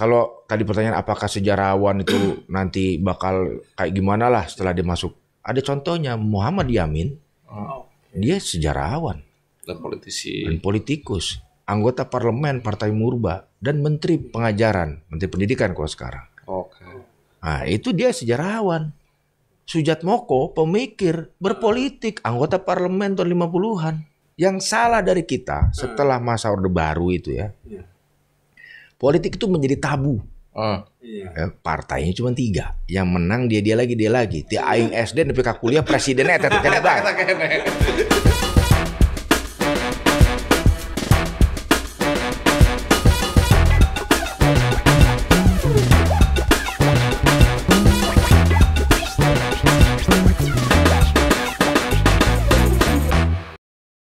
Kalau tadi pertanyaan apakah sejarawan itu nanti bakal kayak gimana lah setelah dia masuk. Ada contohnya Muhammad Yamin. Dia sejarawan. Dan politisi. Dan politikus. Anggota parlemen Partai Murba. Dan menteri pengajaran. Menteri pendidikan kalau sekarang. Oke. Nah itu dia sejarawan. Sujatmoko pemikir, berpolitik. Anggota parlemen tahun 50-an. Yang salah dari kita setelah masa Orde Baru itu ya. Politik itu menjadi tabu. Partainya cuma 3. Yang menang dia lagi. Ti aing SD nepi ka kuliah presidennya eta kene bae.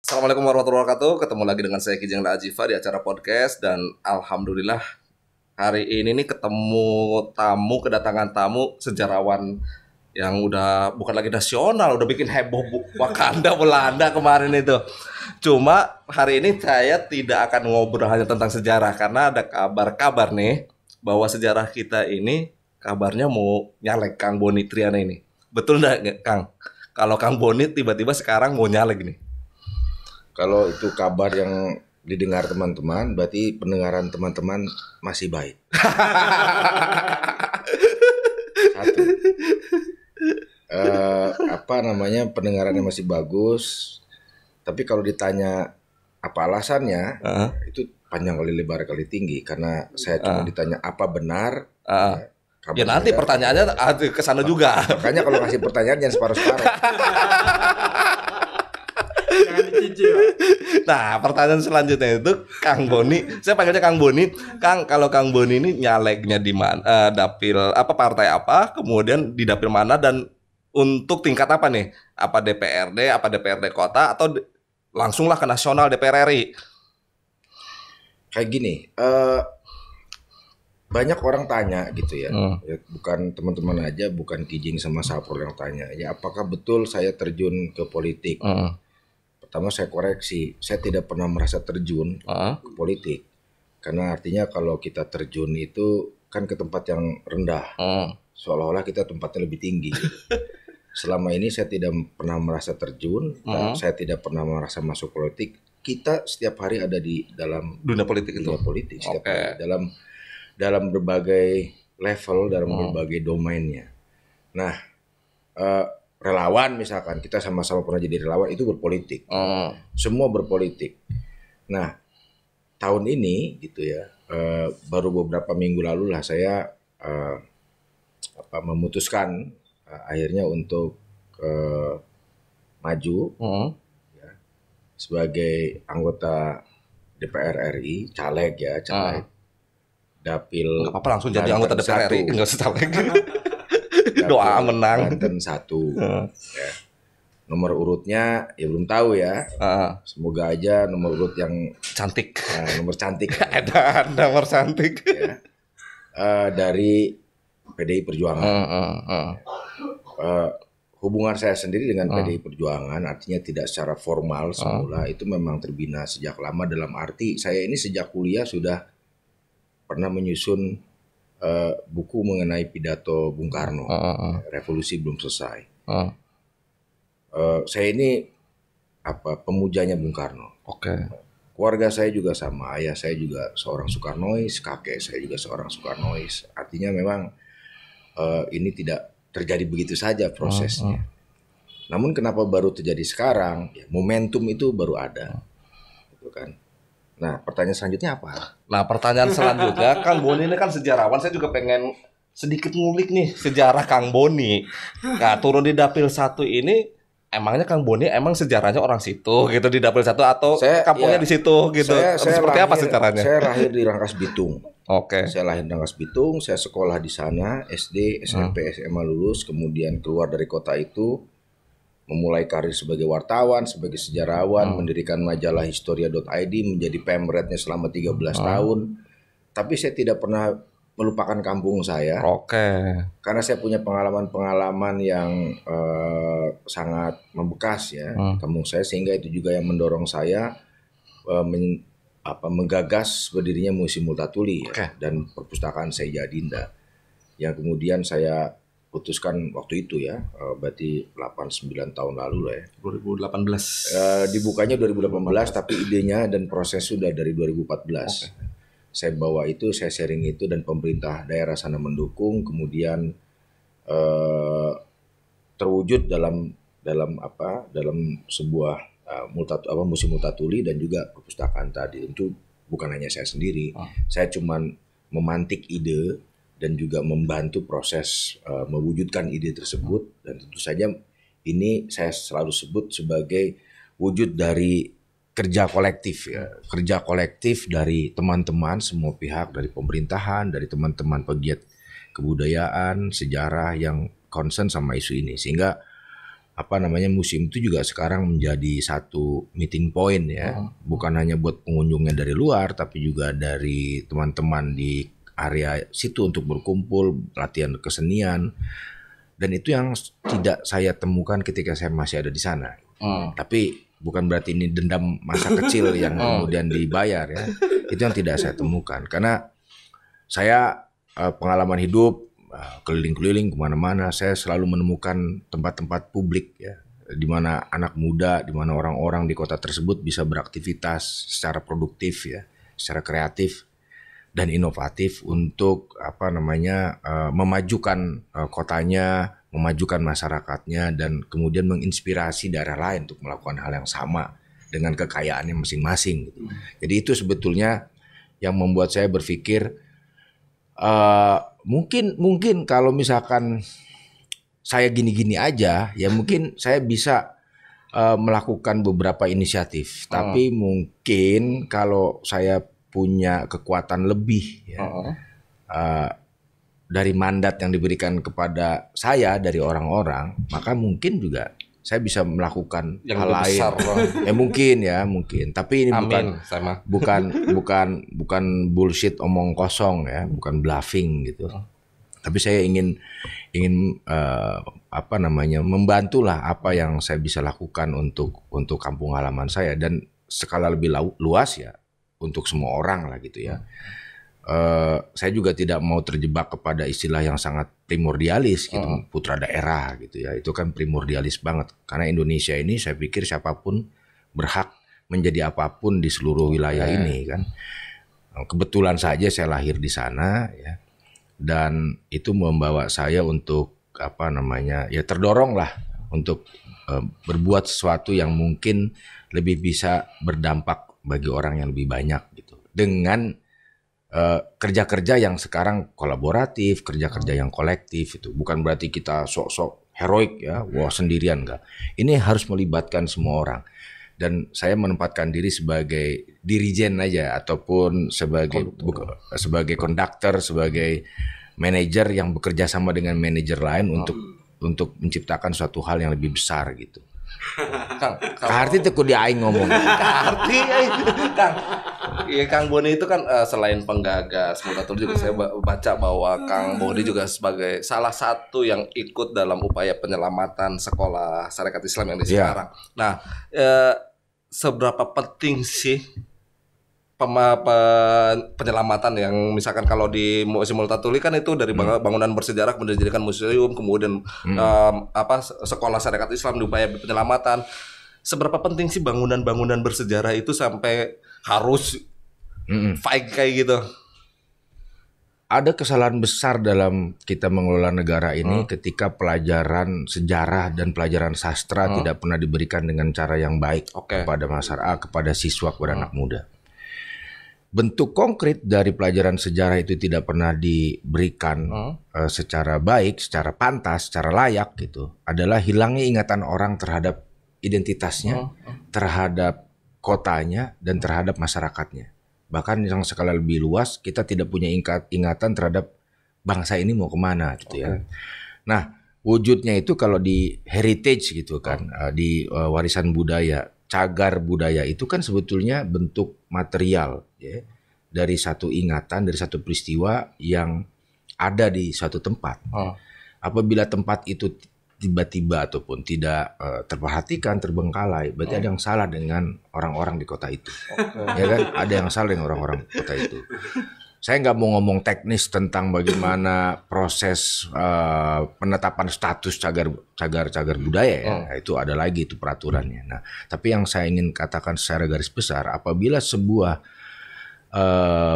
Assalamualaikum warahmatullahi wabarakatuh. Ketemu lagi dengan saya Kijang Ajifa di acara podcast. Dan alhamdulillah hari ini nih kedatangan tamu sejarawan yang udah bukan lagi nasional, udah bikin heboh Wakanda Belanda kemarin itu. Cuma hari ini saya tidak akan ngobrol hanya tentang sejarah, karena ada kabar nih bahwa sejarah kita ini kabarnya mau nyalek Kang Boni Triana ini. Betul nggak Kang? Kalau Kang Boni tiba-tiba sekarang mau nyalek nih. Kalau itu kabar yang didengar teman-teman, berarti pendengaran teman-teman masih baik. Satu. Pendengarannya masih bagus. Tapi kalau ditanya apa alasannya, itu panjang kali lebar kali tinggi. Karena saya cuma ditanya apa benar. Ya nanti pertanyaannya ke sana juga. Makanya kalau kasih pertanyaan jangan separuh-separuh. Nah, pertanyaan selanjutnya itu Kang Boni. Saya panggilnya Kang Boni. Kang, kalau Kang Boni ini nyaleknya di mana? Dapil apa, partai apa? Kemudian di dapil mana, dan untuk tingkat apa nih? Apa DPRD, apa DPRD kota, atau langsunglah ke nasional DPR RI? Kayak gini, banyak orang tanya gitu ya. Bukan teman-teman aja, bukan Kijing sama Sapro yang tanya. Ya, apakah betul saya terjun ke politik? Pertama saya koreksi, saya tidak pernah merasa terjun ke politik. Karena artinya kalau kita terjun itu kan ke tempat yang rendah. Seolah-olah kita tempatnya lebih tinggi. Selama ini saya tidak pernah merasa terjun, saya tidak pernah merasa masuk politik. Kita setiap hari ada di dalam dunia politik setiap hari, dalam berbagai level, dalam berbagai domainnya. Nah, relawan misalkan, kita sama-sama pernah jadi relawan, itu berpolitik. Semua berpolitik. Nah, tahun ini gitu ya, baru beberapa minggu lalu lah saya memutuskan akhirnya untuk maju ya, sebagai anggota DPR RI, caleg. Dapil. Nggak apa-apa, langsung jadi anggota DPR RI, nggak usah caleg. Doa menang. Banten 1. Ya. Nomor urutnya ya belum tahu ya. Semoga aja nomor urut yang cantik. Nomor cantik. Ada nomor cantik. Ya. Dari PDI Perjuangan. Hubungan saya sendiri dengan PDI Perjuangan artinya tidak secara formal semula, itu memang terbina sejak lama, dalam arti saya ini sejak kuliah sudah pernah menyusun buku mengenai pidato Bung Karno, revolusi belum selesai. Saya ini pemujanya Bung Karno. Keluarga saya juga sama, ayah saya juga seorang Soekarnois, kakek saya juga seorang Soekarnois. Artinya memang ini tidak terjadi begitu saja prosesnya. Namun kenapa baru terjadi sekarang? Ya, momentum itu baru ada, gitu kan. Nah, pertanyaan selanjutnya apa? Nah, pertanyaan selanjutnya, Kang Boni ini kan sejarawan, saya juga pengen sedikit ngulik nih sejarah Kang Boni. Nah, turun di dapil 1 ini, emangnya Kang Boni emang sejarahnya orang situ gitu di dapil 1, atau kampungnya di situ gitu? Seperti apa sejarahnya? Saya lahir di Rangkas Bitung. Saya lahir di Rangkas Bitung, saya sekolah di sana, SD, SMP, SMA lulus, kemudian keluar dari kota itu, memulai karir sebagai wartawan, sebagai sejarawan, mendirikan majalah Historia.id, menjadi pemretnya selama 13 tahun. Tapi saya tidak pernah melupakan kampung saya. Karena saya punya pengalaman-pengalaman yang sangat membekas ya, kampung saya, sehingga itu juga yang mendorong saya menggagas berdirinya Museum Multatuli ya, dan Perpustakaan Seija Adinda yang kemudian saya putuskan waktu itu ya, berarti 8-9 tahun lalu lah ya. 2018. Dibukanya 2018 tapi idenya dan proses sudah dari 2014. Saya bawa itu, saya sharing itu dan pemerintah daerah sana mendukung, kemudian terwujud dalam sebuah Museum Multatuli dan juga perpustakaan tadi. Itu bukan hanya saya sendiri, saya cuman memantik ide dan juga membantu proses mewujudkan ide tersebut. Dan tentu saja ini saya selalu sebut sebagai wujud dari kerja kolektif ya, kerja kolektif dari teman-teman semua pihak, dari pemerintahan, dari teman-teman pegiat kebudayaan, sejarah yang concern sama isu ini, sehingga museum itu juga sekarang menjadi satu meeting point ya, bukan hanya buat pengunjungnya dari luar, tapi juga dari teman-teman di area situ untuk berkumpul, latihan kesenian, dan itu yang tidak saya temukan ketika saya masih ada di sana. Tapi bukan berarti ini dendam masa kecil yang kemudian dibayar ya, itu yang tidak saya temukan, karena saya pengalaman hidup keliling-keliling kemana-mana, saya selalu menemukan tempat-tempat publik ya, di mana anak muda, di mana orang-orang di kota tersebut bisa beraktivitas secara produktif ya, secara kreatif dan inovatif untuk memajukan kotanya, memajukan masyarakatnya, dan kemudian menginspirasi daerah lain untuk melakukan hal yang sama dengan kekayaannya masing-masing gitu. Jadi itu sebetulnya yang membuat saya berpikir mungkin kalau misalkan saya gini-gini aja ya, mungkin saya bisa melakukan beberapa inisiatif. Tapi mungkin kalau saya punya kekuatan lebih ya, dari mandat yang diberikan kepada saya dari orang-orang, maka mungkin juga saya bisa melakukan yang hal lain. Mungkin. Tapi ini bukan bullshit omong kosong ya, bukan bluffing gitu. Tapi saya ingin membantulah apa yang saya bisa lakukan untuk kampung halaman saya, dan skala lebih luas ya untuk semua orang lah gitu ya. Saya juga tidak mau terjebak kepada istilah yang sangat primordialis gitu, putra daerah gitu ya. Itu kan primordialis banget, karena Indonesia ini saya pikir siapapun berhak menjadi apapun di seluruh wilayah ini kan. Kebetulan saja saya lahir di sana ya, dan itu membawa saya untuk terdorong lah untuk berbuat sesuatu yang mungkin lebih bisa berdampak bagi orang yang lebih banyak gitu, dengan kerja-kerja yang sekarang kolaboratif, kerja-kerja yang kolektif. Itu bukan berarti kita sok-sok heroik ya, sendirian, enggak. Ini harus melibatkan semua orang. Dan saya menempatkan diri sebagai dirijen aja, ataupun sebagai konduktor, sebagai manajer yang bekerja sama dengan manajer lain untuk menciptakan suatu hal yang lebih besar gitu. Kang arti teu di aing ngomong. Arti Kang. Iya, Kang Boni itu kan selain penggagas Multatuli juga saya baca bahwa Kang Boni juga sebagai salah satu yang ikut dalam upaya penyelamatan sekolah syarikat Islam yang di sekarang. Nah, seberapa penting sih penyelamatan yang misalkan kalau di Museum Multatuli kan itu dari bangunan bersejarah kemudian dijadikan museum, kemudian sekolah syarikat Islam diupaya penyelamatan. Seberapa penting sih bangunan-bangunan bersejarah itu sampai harus fight kayak gitu? Ada kesalahan besar dalam kita mengelola negara ini ketika pelajaran sejarah dan pelajaran sastra tidak pernah diberikan dengan cara yang baik kepada masyarakat, kepada siswa, kepada anak muda. Bentuk konkret dari pelajaran sejarah itu tidak pernah diberikan secara baik, secara pantas, secara layak gitu. Adalah hilangnya ingatan orang terhadap identitasnya, terhadap kotanya, dan terhadap masyarakatnya. Bahkan yang skala lebih luas, kita tidak punya ingatan terhadap bangsa ini mau kemana gitu ya. Nah, wujudnya itu kalau di heritage gitu kan, di warisan budaya, cagar budaya itu kan sebetulnya bentuk material ya, dari satu ingatan, dari satu peristiwa yang ada di suatu tempat. Apabila tempat itu tiba-tiba ataupun tidak terperhatikan, terbengkalai, berarti ada yang salah dengan orang-orang di kota itu. Ya kan, ada yang salah dengan orang-orang kota itu. Saya nggak mau ngomong teknis tentang bagaimana proses penetapan status cagar budaya ya. Nah, itu ada lagi itu peraturannya. Nah, tapi yang saya ingin katakan secara garis besar, apabila sebuah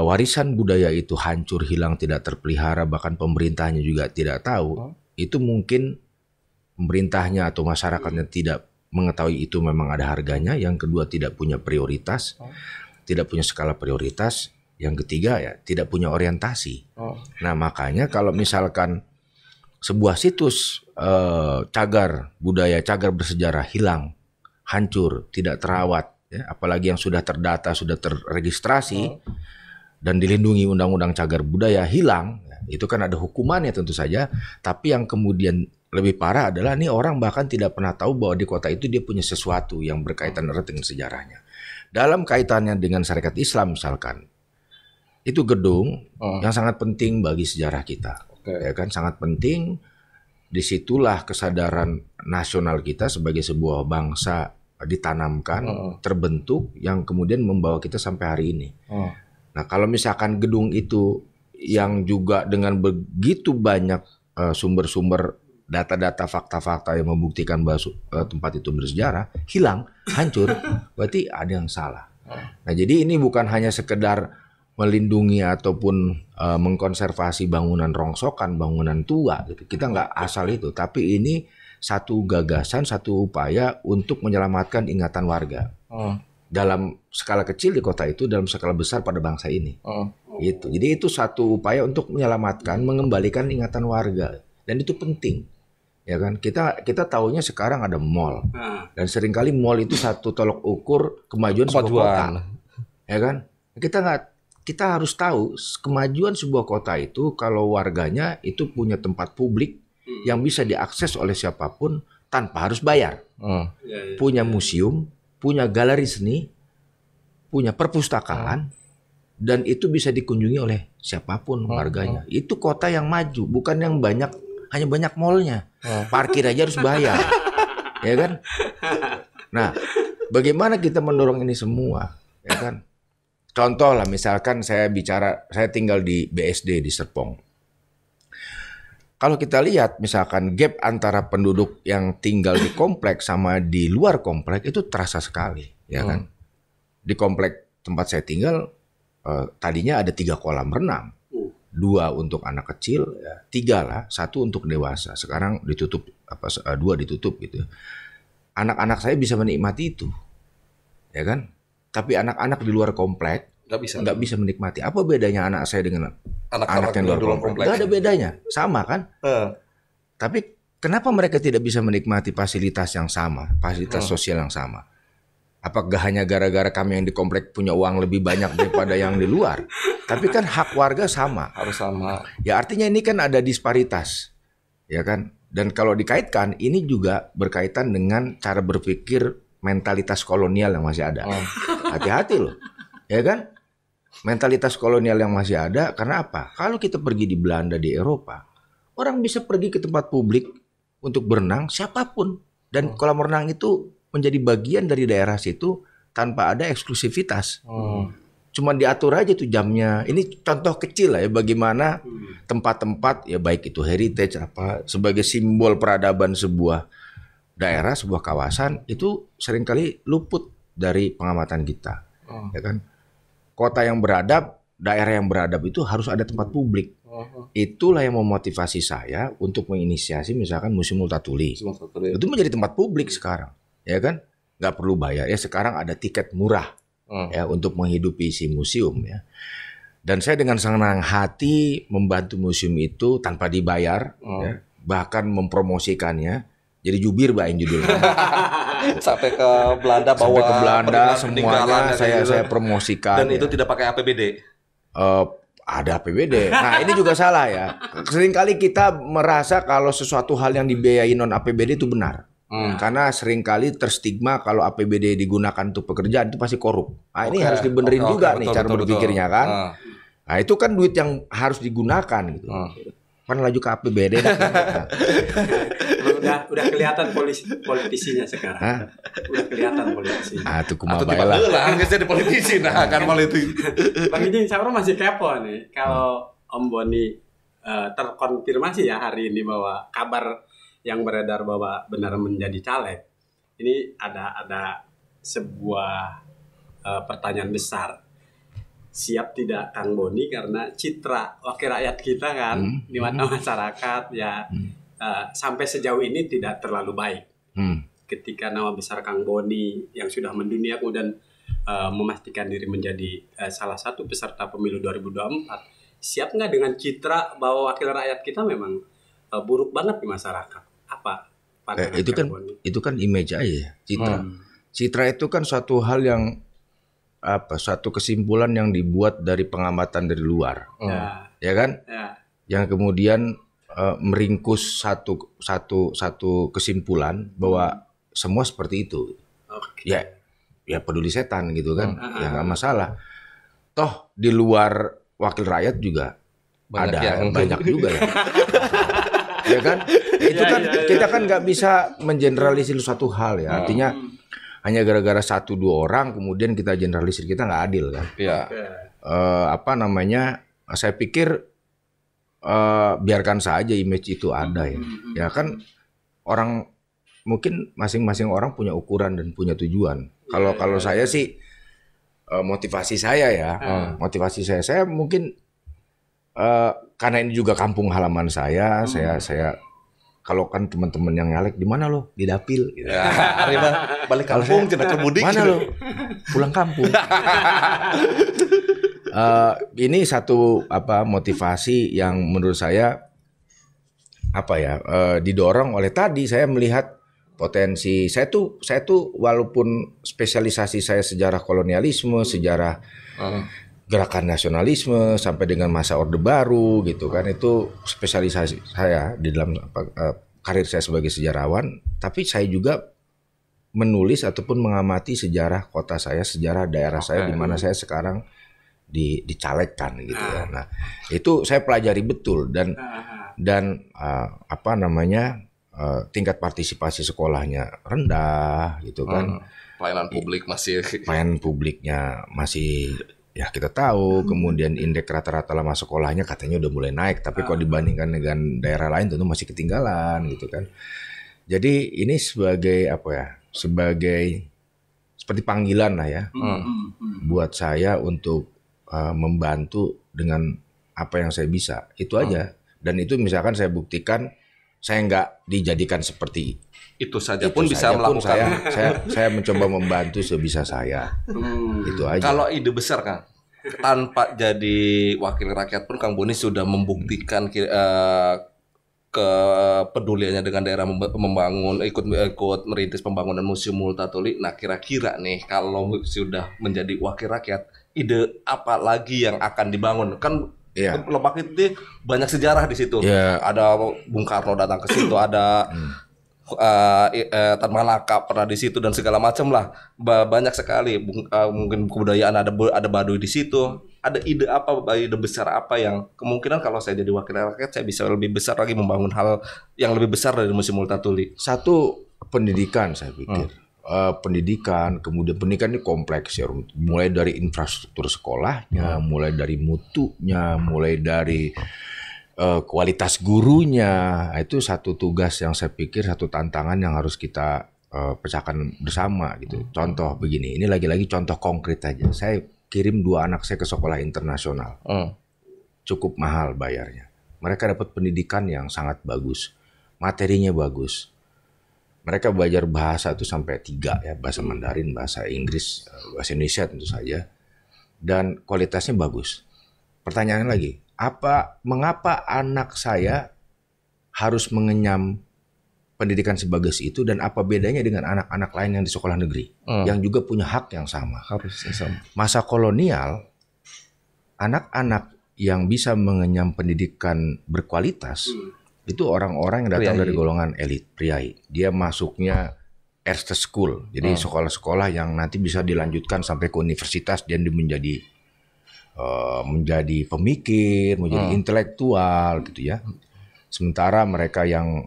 warisan budaya itu hancur, hilang, tidak terpelihara, bahkan pemerintahnya juga tidak tahu, itu mungkin pemerintahnya atau masyarakatnya tidak mengetahui itu memang ada harganya. Yang kedua, tidak punya prioritas, tidak punya skala prioritas. Yang ketiga ya tidak punya orientasi. Nah makanya kalau misalkan sebuah situs cagar budaya, cagar bersejarah hilang, hancur, tidak terawat, ya, apalagi yang sudah terdata, sudah terregistrasi dan dilindungi undang-undang cagar budaya hilang, ya, itu kan ada hukumannya tentu saja. Tapi yang kemudian lebih parah adalah nih orang bahkan tidak pernah tahu bahwa di kota itu dia punya sesuatu yang berkaitan erat dengan sejarahnya. Dalam kaitannya dengan syarikat Islam misalkan, itu gedung yang sangat penting bagi sejarah kita, ya kan, sangat penting. Disitulah kesadaran nasional kita sebagai sebuah bangsa ditanamkan, terbentuk, yang kemudian membawa kita sampai hari ini. Nah, kalau misalkan gedung itu yang juga dengan begitu banyak sumber-sumber data-data, fakta-fakta yang membuktikan bahwa tempat itu bersejarah hilang, hancur, berarti ada yang salah. Nah, jadi ini bukan hanya sekedar melindungi ataupun mengkonservasi bangunan rongsokan, bangunan tua gitu. Kita nggak asal itu, tapi ini satu gagasan, satu upaya untuk menyelamatkan ingatan warga. Dalam skala kecil di kota itu, dalam skala besar pada bangsa ini. Itu. Jadi itu satu upaya untuk menyelamatkan, mengembalikan ingatan warga, dan itu penting. Ya kan? Kita tahunya sekarang ada mall. Dan seringkali mall itu satu tolok ukur kemajuan sebuah kota. Ya kan? Kita harus tahu kemajuan sebuah kota itu kalau warganya itu punya tempat publik yang bisa diakses oleh siapapun tanpa harus bayar. Punya museum, punya galeri seni, punya perpustakaan, dan itu bisa dikunjungi oleh siapapun warganya. Itu kota yang maju, bukan yang hanya banyak mallnya. Parkir aja harus bayar. Ya kan? Nah, bagaimana kita mendorong ini semua? Ya kan? Contoh lah, misalkan saya tinggal di BSD di Serpong. Kalau kita lihat misalkan gap antara penduduk yang tinggal di komplek sama di luar komplek itu terasa sekali, ya kan? Di komplek tempat saya tinggal tadinya ada 3 kolam renang, 2 untuk anak kecil, ya, 3 lah, 1 untuk dewasa. Sekarang ditutup, 2 ditutup gitu. Anak-anak saya bisa menikmati itu, ya kan? Tapi anak-anak di luar komplek nggak bisa menikmati. Apa bedanya anak saya dengan anak yang di luar komplek? Nggak ada bedanya, sama kan? Tapi kenapa mereka tidak bisa menikmati fasilitas yang sama, fasilitas sosial yang sama? Apakah hanya gara-gara kami yang di komplek punya uang lebih banyak daripada yang di luar? Tapi kan hak warga sama. Harus sama. Ya artinya ini kan ada disparitas, ya kan? Dan kalau dikaitkan, ini juga berkaitan dengan cara berpikir mentalitas kolonial yang masih ada. Hati-hati loh, ya kan? Mentalitas kolonial yang masih ada, karena apa? Kalau kita pergi di Belanda, di Eropa, orang bisa pergi ke tempat publik untuk berenang, siapapun. Dan kolam renang itu menjadi bagian dari daerah situ tanpa ada eksklusivitas. Cuma diatur aja tuh jamnya. Ini contoh kecil lah ya, bagaimana tempat-tempat, ya baik itu heritage, sebagai simbol peradaban sebuah daerah, sebuah kawasan, itu seringkali luput dari pengamatan kita. Ya kan? Kota yang beradab, daerah yang beradab itu harus ada tempat publik. Itulah yang memotivasi saya untuk menginisiasi misalkan Museum Multatuli. Itu menjadi tempat publik sekarang, ya kan? Nggak perlu bayar. Ya sekarang ada tiket murah ya untuk menghidupi si museum ya. Dan saya dengan senang hati membantu museum itu tanpa dibayar, ya, bahkan mempromosikannya. Jadi jubir bain judulnya. Sampai ke Belanda, sampai ke Belanda semuanya saya promosikan. Dan itu tidak pakai APBD. Ada APBD. Nah ini juga salah ya. Seringkali kita merasa kalau sesuatu hal yang dibiayai non APBD itu benar. Karena seringkali terstigma kalau APBD digunakan untuk pekerjaan itu pasti korup. Nah ini harus dibenerin juga nih cara berpikirnya kan. Nah itu kan duit yang harus digunakan gitu. Kan laju ke APBD dah. udah kelihatan politisinya sekarang. Hah? Udah kelihatan politisinya. Itu kumaha bae lah. Geus jadi politisi kan politik. Bang Ijing Sabro masih kepo nih kalau Om Boni terkonfirmasi ya hari ini bahwa kabar yang beredar bahwa benar menjadi caleg. Ini ada sebuah pertanyaan besar. Siap tidak Kang Boni karena citra wakil rakyat kita kan di mata masyarakat ya sampai sejauh ini tidak terlalu baik. Ketika nama besar Kang Boni yang sudah mendunia kemudian memastikan diri menjadi salah satu peserta pemilu 2024, siap nggak dengan citra bahwa wakil rakyat kita memang buruk banget di masyarakat? Apa pandangan Kang Boni? Itu kan image aja ya, citra. Citra itu kan suatu hal yang suatu kesimpulan yang dibuat dari pengamatan dari luar, ya kan? Ya. Yang kemudian meringkus satu kesimpulan bahwa semua seperti itu. Okay. Ya peduli setan gitu kan, ya nggak masalah. Toh di luar wakil rakyat juga banyak juga ya. Ya kan? Itu kan kita kan nggak bisa mengeneralisir suatu hal ya. Artinya hanya gara-gara 1-2 orang kemudian kita generalisir, kita nggak adil kan? Iya. Saya pikir biarkan saja image itu ada ya. Ya kan orang mungkin masing-masing orang punya ukuran dan punya tujuan. Kalau saya sih motivasi saya mungkin karena ini juga kampung halaman saya kalau kan teman-teman yang nyalek di mana lo? Di dapil gitu. Ya, balik kampung cenah mudik. Mana lo? Pulang kampung. Ini satu motivasi yang menurut saya didorong oleh tadi saya melihat potensi. Saya tuh walaupun spesialisasi saya sejarah kolonialisme, sejarah gerakan nasionalisme sampai dengan masa Orde Baru gitu kan, itu spesialisasi saya di dalam karir saya sebagai sejarawan, tapi saya juga menulis ataupun mengamati sejarah kota saya, sejarah daerah saya di mana saya sekarang dicalegkan gitu ya. Nah, itu saya pelajari betul dan tingkat partisipasi sekolahnya rendah gitu kan. Pelayanan publiknya masih ya kita tahu, kemudian indeks rata-rata lama sekolahnya katanya udah mulai naik, tapi kalau dibandingkan dengan daerah lain tentu masih ketinggalan gitu kan. Jadi ini sebagai seperti panggilan lah ya, buat saya untuk membantu dengan apa yang saya bisa, itu aja. Dan itu misalkan saya buktikan, saya nggak dijadikan seperti itu saja pun bisa melakukan. Saya mencoba membantu sebisa saya. Itu aja. Kalau ide besar Kang, tanpa jadi wakil rakyat pun Kang Boni sudah membuktikan kepeduliannya dengan daerah, membangun, ikut merintis pembangunan Museum Multatuli. Nah, kira-kira nih kalau sudah menjadi wakil rakyat, ide apa lagi yang akan dibangun? Kan Lebak itu banyak sejarah di situ. Ada Bung Karno datang ke situ, ada Tan Malaka pernah di situ dan segala macam lah. Banyak sekali mungkin kebudayaan, ada Baduy di situ. Ada ide besar apa yang kemungkinan kalau saya jadi wakil rakyat saya bisa lebih besar lagi membangun hal yang lebih besar dari Museum Multatuli. Satu, pendidikan saya pikir. Pendidikan, kemudian pendidikan ini kompleks ya, mulai dari infrastruktur sekolahnya, mulai dari mutunya, mulai dari kualitas gurunya. Itu satu tugas yang saya pikir, satu tantangan yang harus kita pecahkan bersama gitu. Contoh begini, ini lagi-lagi contoh konkret aja. Saya kirim 2 anak saya ke sekolah internasional, cukup mahal bayarnya. Mereka dapat pendidikan yang sangat bagus, materinya bagus. Mereka belajar bahasa itu sampai 3 ya, bahasa Mandarin, bahasa Inggris, bahasa Indonesia tentu saja, dan kualitasnya bagus. Pertanyaannya lagi, mengapa anak saya harus mengenyam pendidikan sebagus itu, dan apa bedanya dengan anak-anak lain yang di sekolah negeri yang juga punya hak yang sama? Harusnya sama. Masa kolonial, anak-anak yang bisa mengenyam pendidikan berkualitas itu orang-orang yang datang dari golongan elit, priai. Dia masuknya Erste School, jadi sekolah-sekolah yang nanti bisa dilanjutkan sampai ke universitas dan menjadi pemikir, menjadi intelektual gitu ya. Sementara mereka yang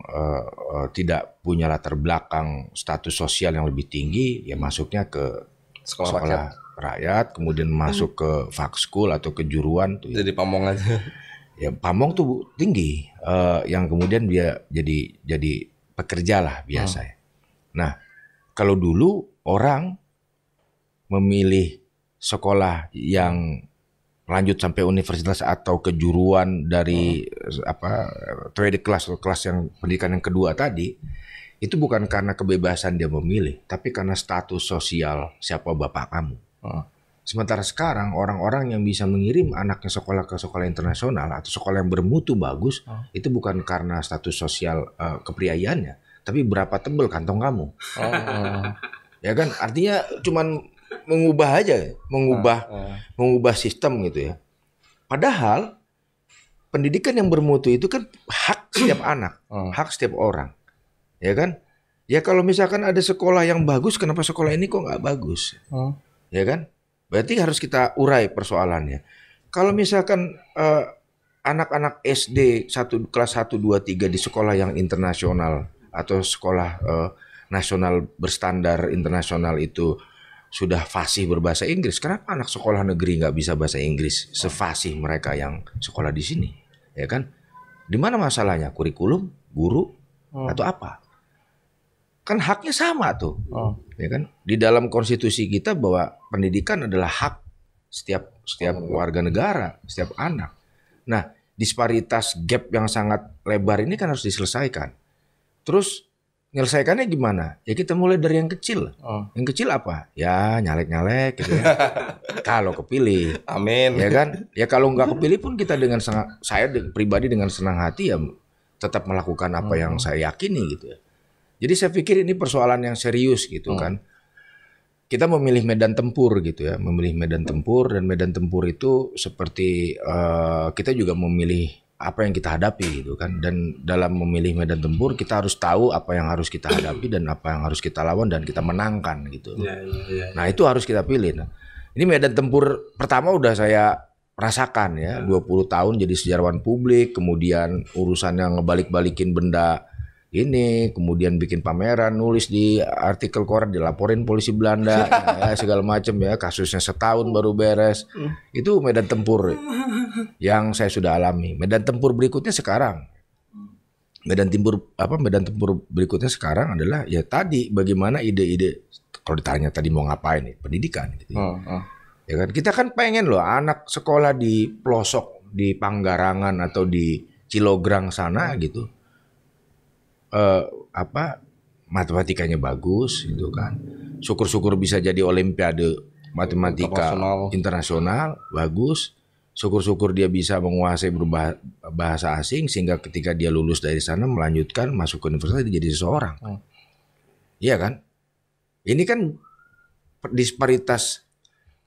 tidak punya latar belakang status sosial yang lebih tinggi, ya masuknya ke sekolah rakyat, kemudian masuk ke faskul atau kejuruan tuh. Jadi pamong aja. Ya pamong tuh tinggi, yang kemudian dia jadi pekerja lah biasa. Nah, kalau dulu orang memilih sekolah yang lanjut sampai universitas atau kejuruan dari trade class atau kelas yang pendidikan yang kedua tadi, itu bukan karena kebebasan dia memilih, tapi karena status sosial siapa bapak kamu. Sementara sekarang orang-orang yang bisa mengirim anaknya sekolah ke sekolah internasional atau sekolah yang bermutu bagus, itu bukan karena status sosial kepriayaannya, tapi berapa tebel kantong kamu. Ya kan, artinya cuman mengubah aja, mengubah sistem gitu ya. Padahal pendidikan yang bermutu itu kan hak setiap anak, hak setiap orang, ya kan? Ya kalau misalkan ada sekolah yang bagus, kenapa sekolah ini kok nggak bagus? Ya kan? Berarti harus kita urai persoalannya. Kalau misalkan anak-anak SD kelas 1, 2, 3 di sekolah yang internasional atau sekolah nasional berstandar internasional itu sudah fasih berbahasa Inggris, kenapa anak sekolah negeri nggak bisa bahasa Inggris sefasih mereka yang sekolah di sini? Ya kan? Di mana masalahnya? Kurikulum, guru, atau apa? Kan haknya sama tuh, ya kan? Di dalam konstitusi kita bahwa pendidikan adalah hak setiap warga negara, setiap anak. Nah, disparitas gap yang sangat lebar ini kan harus diselesaikan. Terus nyelesaikannya gimana? Ya kita mulai dari yang kecil. Yang kecil apa? Ya nyalek-nyalek gitu ya. Kalau kepilih, amin. Ya kan? Ya kalau nggak kepilih pun kita saya pribadi dengan senang hati ya tetap melakukan apa yang saya yakini gitu ya. Jadi saya pikir ini persoalan yang serius gitu kan. Kita memilih medan tempur gitu ya, memilih medan tempur, dan medan tempur itu seperti kita juga memilih apa yang kita hadapi gitu kan. Dan dalam memilih medan tempur kita harus tahu apa yang harus kita hadapi dan apa yang harus kita lawan dan kita menangkan gitu. Nah itu harus kita pilih. Nah, ini medan tempur pertama udah saya rasakan ya, 20 tahun jadi sejarawan publik, kemudian urusannya ngebalik-balikin benda ini, kemudian bikin pameran, nulis di artikel koran, dilaporin polisi Belanda, ya, segala macam ya, kasusnya setahun baru beres. Itu medan tempur yang saya sudah alami. Medan tempur berikutnya sekarang, medan tempur berikutnya sekarang adalah ya tadi bagaimana ide-ide, kalau ditanya tadi mau ngapain nih, pendidikan gitu. Ya kan, kita kan pengen loh anak sekolah di pelosok, di Panggarangan atau di Cilograng sana gitu. Matematikanya bagus gitu kan. Syukur-syukur bisa jadi olimpiade matematika internasional bagus. Syukur-syukur dia bisa menguasai bahasa asing sehingga ketika dia lulus dari sana melanjutkan masuk ke universitas dia jadi seseorang. Iya kan? Ini kan disparitas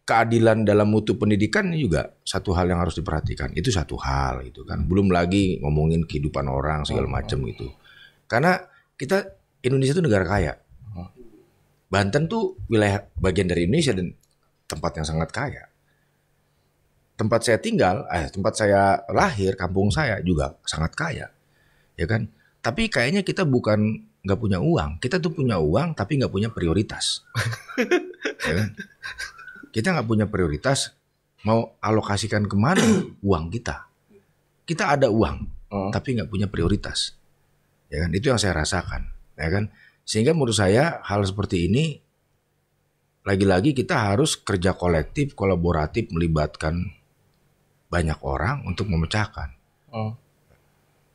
keadilan dalam mutu pendidikan ini juga satu hal yang harus diperhatikan. Itu satu hal gitu kan. Belum lagi ngomongin kehidupan orang segala macam gitu. Karena kita Indonesia itu negara kaya. Banten tuh wilayah bagian dari Indonesia dan tempat yang sangat kaya. Tempat saya tinggal, tempat saya lahir, kampung saya juga sangat kaya, ya kan? Tapi kayaknya kita bukan nggak punya uang, kita tuh punya uang tapi nggak punya prioritas, ya kan? Kita nggak punya prioritas, mau alokasikan kemana uang kita? Kita ada uang, tapi nggak punya prioritas. Ya kan, itu yang saya rasakan, ya kan. Sehingga menurut saya hal seperti ini lagi-lagi kita harus kerja kolektif, kolaboratif, melibatkan banyak orang untuk memecahkan.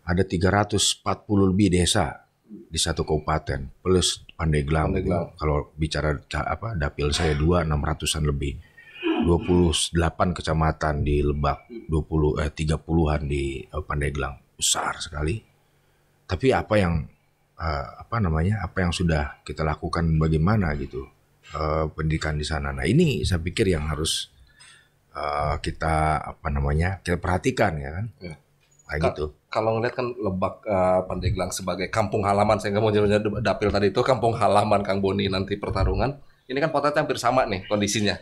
Ada 340 lebih desa di satu kabupaten plus Pandeglang. Kalau bicara dapil saya 600-an lebih. 28 kecamatan di Lebak, 30-an di Pandeglang. Besar sekali. Tapi apa yang sudah kita lakukan bagaimana gitu pendidikan di sana. Nah, ini saya pikir yang harus kita perhatikan ya kan. Ya. Kayak gitu. Kalau ngeliat kan Lebak Pandeglang sebagai kampung halaman, saya nggak mau nyebutnya dapil tadi itu kampung halaman Kang Boni nanti pertarungan. ini kan potretnya hampir sama nih kondisinya.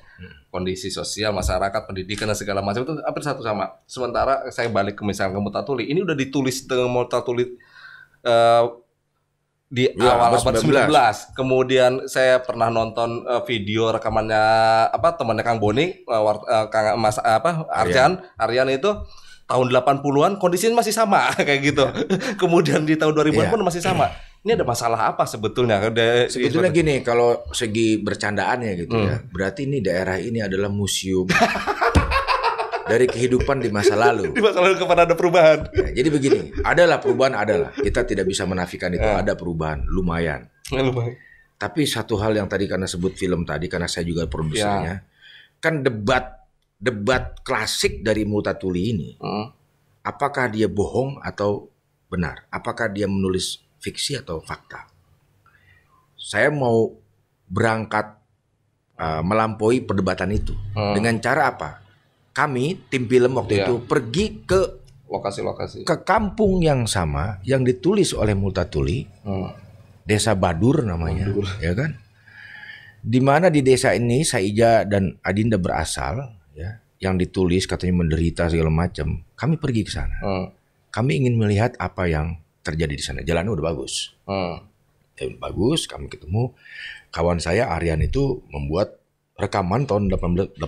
Kondisi sosial, masyarakat, pendidikan dan segala macam itu hampir satu sama. Sementara saya balik ke misalnya ke Multatuli, ini udah ditulis dengan Multatuli di awal abad 19. Kemudian saya pernah nonton video rekamannya temannya Kang Boni, Kang Mas Aryan itu tahun 80-an kondisinya masih sama kayak gitu. Kemudian di tahun 2000-an pun masih sama. Ini ada masalah apa sebetulnya? Sebetulnya gini, kalau segi bercandaannya gitu ya, berarti ini daerah ini adalah museum dari kehidupan di masa lalu. Di masa lalu kepada ada perubahan. Ya, jadi begini, adalah perubahan adalah. Kita tidak bisa menafikan itu, ada perubahan, lumayan. Tapi satu hal yang tadi karena sebut film tadi, karena saya juga produsernya, kan debat klasik dari Multatuli ini, apakah dia bohong atau benar? Apakah dia menulis fiksi atau fakta? Saya mau berangkat melampaui perdebatan itu dengan cara apa? Kami tim film waktu itu pergi ke lokasi-lokasi, ke kampung yang sama yang ditulis oleh Multatuli, Desa Badur namanya, ya kan? Di mana di desa ini Saija dan Adinda berasal, ya, yang ditulis katanya menderita segala macam. Kami pergi ke sana. Kami ingin melihat apa yang terjadi di sana. Jalannya udah bagus. Bagus, kami ketemu. Kawan saya Aryan itu membuat rekaman tahun 1887.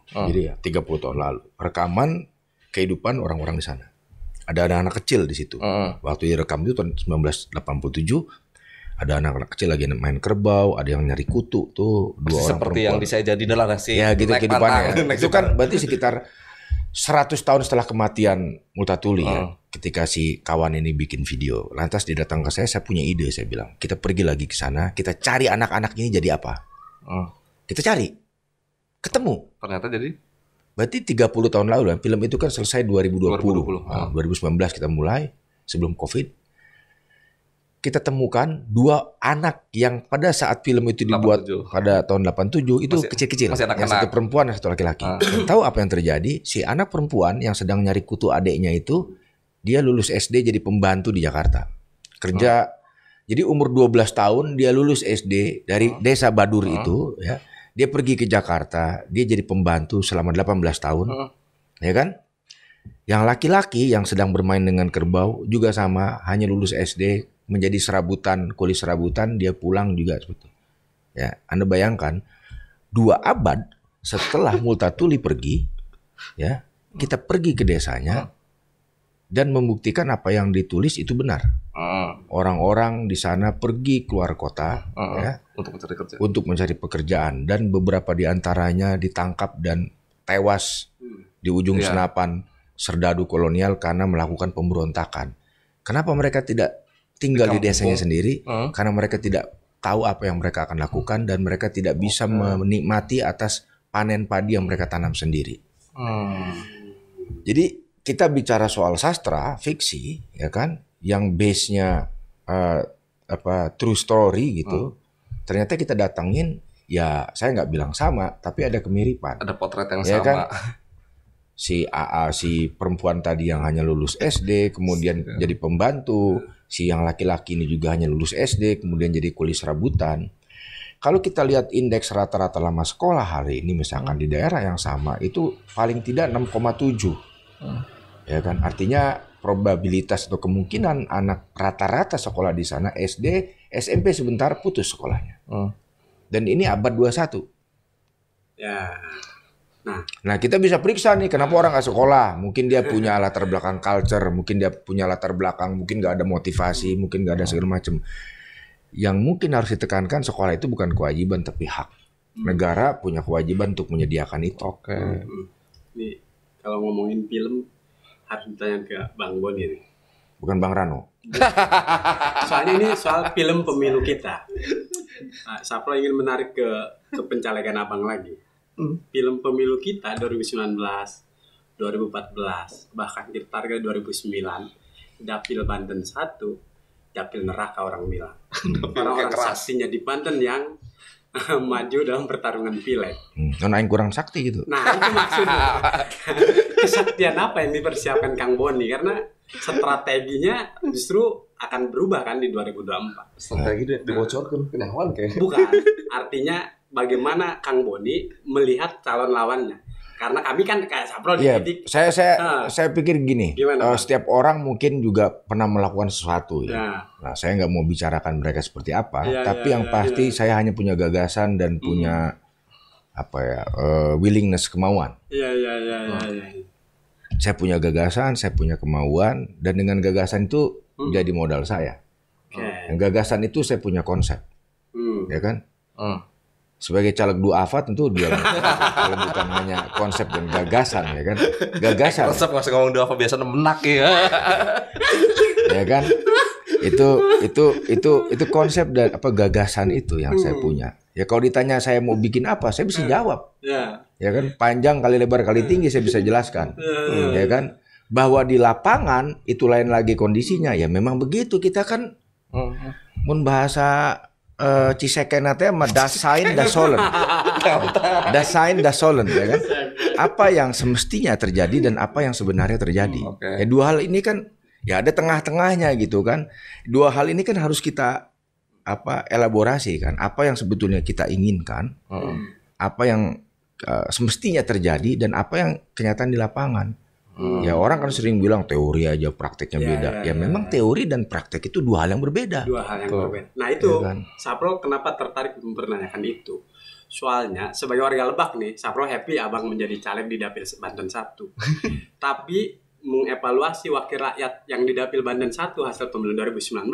Jadi ya 30 tahun lalu. Rekaman kehidupan orang-orang di sana. Ada anak-anak kecil di situ. Waktu direkam itu tahun 1987, ada anak-anak kecil lagi main kerbau, ada yang nyari kutu tuh, dua orang seperti perempuan. yang bisa jadi dalam nasi. Ya gitu kehidupannya. Itu kan berarti sekitar 100 tahun setelah kematian Multatuli ya. Ketika si kawan ini bikin video, lantas dia datang ke saya punya ide, saya bilang, kita pergi lagi ke sana, kita cari anak-anak ini jadi apa? Kita cari. Ketemu. Ternyata jadi? Berarti 30 tahun lalu lah. Film itu kan selesai 2020. 2019 kita mulai, sebelum Covid. Kita temukan dua anak yang pada saat film itu dibuat 87. Pada tahun 87 itu kecil-kecil. Yang satu perempuan, yang satu laki-laki. Tahu apa yang terjadi? Si anak perempuan yang sedang nyari kutu adiknya itu, dia lulus SD jadi pembantu di Jakarta. Kerja, jadi umur 12 tahun dia lulus SD dari desa Badur itu, ya. Dia pergi ke Jakarta, dia jadi pembantu selama 18 tahun. Ya kan? Yang laki-laki yang sedang bermain dengan kerbau juga sama, hanya lulus SD, menjadi serabutan, kuli serabutan, dia pulang juga seperti. Ya, Anda bayangkan 2 abad setelah Multatuli pergi, ya, kita pergi ke desanya dan membuktikan apa yang ditulis itu benar. Orang-orang di sana pergi keluar kota, ya, untuk mencari pekerjaan, dan beberapa di antaranya ditangkap dan tewas di ujung senapan serdadu kolonial karena melakukan pemberontakan. Kenapa mereka tidak tinggal di desanya sendiri? Karena mereka tidak tahu apa yang mereka akan lakukan dan mereka tidak bisa menikmati atas panen padi yang mereka tanam sendiri. Jadi kita bicara soal sastra fiksi, ya kan, yang base-nya true story gitu. Ternyata kita datangin, ya saya nggak bilang sama, tapi ada kemiripan. Ada potret yang ya sama. Kan? Si AA, si perempuan tadi yang hanya lulus SD, kemudian jadi pembantu. Si yang laki-laki ini juga hanya lulus SD, kemudian jadi kuli serabutan. Kalau kita lihat indeks rata-rata lama sekolah hari ini, misalkan di daerah yang sama, itu paling tidak 6,7. Ya kan? Artinya probabilitas atau kemungkinan anak rata-rata sekolah di sana SD, SMP sebentar putus sekolahnya. Dan ini abad 21. Ya. Nah kita bisa periksa nih kenapa orang nggak sekolah. Mungkin dia punya latar belakang culture, mungkin dia punya latar belakang, mungkin nggak ada motivasi, mungkin nggak ada segala macam. Yang mungkin harus ditekankan, sekolah itu bukan kewajiban tapi hak. Negara punya kewajiban untuk menyediakan itu. Nih kalau ngomongin film harus ditanya ke Bang Boni nih. Bukan Bang Rano. Soalnya ini soal film pemilu kita. Sapro ingin menarik ke pencalekan abang lagi. Film pemilu kita 2019, 2014, bahkan kita target 2009, Dapil Banten 1, Dapil neraka orang bilang. Orang-orang saksinya di Banten yang maju dalam pertarungan pileg. Aing kurang sakti gitu. Nah itu maksudnya. Kesaktian apa yang dipersiapkan Kang Boni? Karena strateginya justru akan berubah kan di 2024. Strategi dibocorkan kenawan kayak. Bukan, artinya bagaimana Kang Boni melihat calon lawannya. Karena kami kan kayak Saprol Iya, dididik. saya pikir gini, Gimana, Pak? setiap orang mungkin juga pernah melakukan sesuatu ya. Ya. Nah, saya nggak mau bicarakan mereka seperti apa, Iya, tapi iya, yang iya, pasti iya. saya hanya punya gagasan dan punya willingness, kemauan. Iya. Saya punya gagasan, saya punya kemauan, dan dengan gagasan itu jadi modal saya. Oke. Yang gagasan itu saya punya konsep, ya kan? Sebagai caleg Duafa tentu dia kalau bukan hanya konsep dan gagasan, ya kan? Gagasan, Konsep nggak usah ngomong dua apa biasa menak ya. ya kan? Itu konsep dan gagasan itu yang saya punya. Ya kalau ditanya saya mau bikin apa, saya bisa jawab. Ya. Ya kan? Panjang kali lebar kali tinggi saya bisa jelaskan. Ya kan? Bahwa di lapangan itu lain lagi kondisinya. Ya memang begitu, kita kan mun bahasa Cisekena teh mah das Sein das Sollen. Das Sein das Sollen, ya kan? Apa yang semestinya terjadi dan apa yang sebenarnya terjadi. Ya dua hal ini kan ya ada tengah-tengahnya gitu kan. Dua hal ini kan harus kita elaborasi kan. Apa yang sebetulnya kita inginkan, apa yang semestinya terjadi dan apa yang kenyataan di lapangan. Ya orang kan sering bilang teori aja prakteknya beda. Ya memang teori dan praktek itu dua hal yang berbeda. Dua hal yang berbeda. Nah itu Saprol kenapa tertarik mempertanyakan itu? Soalnya sebagai warga Lebak nih, Saprol happy abang menjadi caleg di Dapil Banten 1. Tapi mengevaluasi wakil rakyat yang di Dapil Banten 1 hasil pemilu 2019,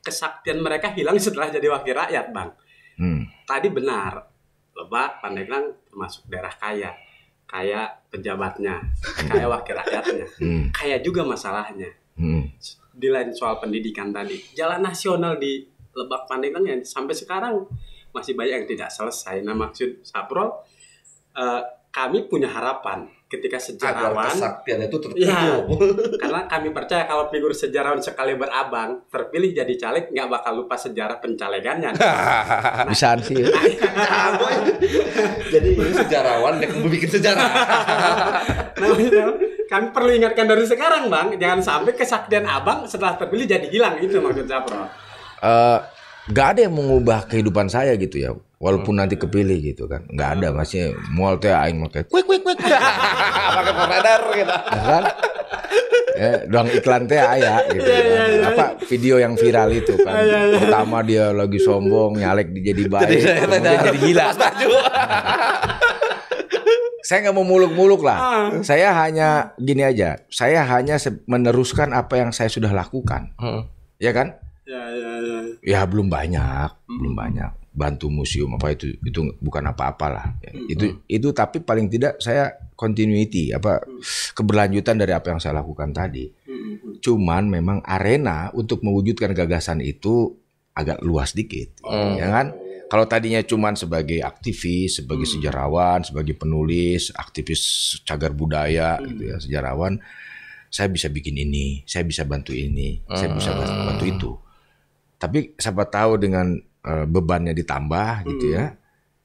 kesaktian mereka hilang setelah jadi wakil rakyat, Bang. Tadi benar, Lebak, Pandeglang termasuk daerah kaya pejabatnya, kaya wakil rakyatnya, kaya juga masalahnya. Di lain soal pendidikan tadi, jalan nasional di Lebak Pandeglang yang sampai sekarang masih banyak yang tidak selesai. Nah maksud Saprol, kami punya harapan ketika sejarawan kesaktian itu tertutup. Karena kami percaya kalau figur sejarawan sekali berabang terpilih jadi caleg nggak bakal lupa sejarah pencalegannya. Bisaan sih. Jadi ini sejarawan yang bikin sejarah. Nah, kami perlu ingatkan dari sekarang, Bang, jangan sampai kesaktian abang setelah terpilih jadi hilang, itu maksud Saprol. Gak ada yang mengubah kehidupan saya gitu ya, walaupun nanti kepilih gitu kan, nggak ada, masih mual teh aing make kuik Pakai provider gitu. kan, doang iklan teh aya gitu kan. Apa video yang viral itu kan, pertama dia lagi sombong nyalek jadi baik, kemudian jadi gila. Saya nggak mau muluk-muluk lah, saya hanya gini aja, saya hanya meneruskan apa yang saya sudah lakukan, ya kan? Ya belum banyak. Bantu museum apa itu bukan apa-apalah. Itu tapi paling tidak saya continuity keberlanjutan dari apa yang saya lakukan tadi. Cuman memang arena untuk mewujudkan gagasan itu agak luas dikit, ya kan? Kalau tadinya cuman sebagai aktivis, sebagai sejarawan, sebagai penulis, aktivis cagar budaya gitu ya, sejarawan, saya bisa bikin ini, saya bisa bantu ini, saya bisa bantu itu. Tapi siapa tahu dengan bebannya ditambah gitu ya,